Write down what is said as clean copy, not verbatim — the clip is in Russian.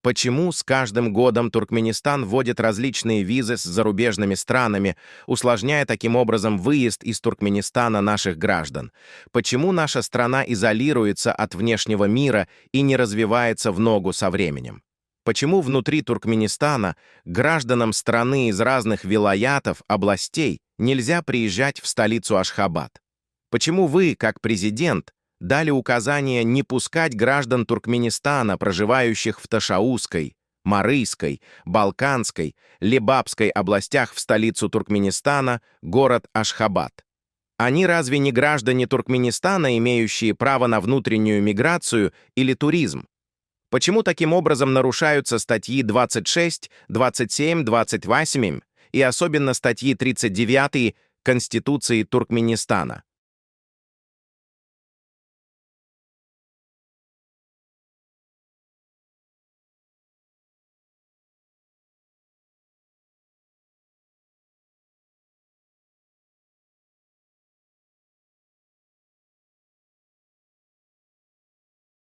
Почему с каждым годом Туркменистан вводит различные визы с зарубежными странами, усложняя таким образом выезд из Туркменистана наших граждан? Почему наша страна изолируется от внешнего мира и не развивается в ногу со временем? Почему внутри Туркменистана гражданам страны из разных вилаятов, областей нельзя приезжать в столицу Ашхабад? Почему вы, как президент, дали указание не пускать граждан Туркменистана, проживающих в Ташаузской, Марийской, Балканской, Лебабской областях в столицу Туркменистана, город Ашхабад? Они разве не граждане Туркменистана, имеющие право на внутреннюю миграцию или туризм? Почему таким образом нарушаются статьи 26, 27, 28 и особенно статьи 39 Конституции Туркменистана?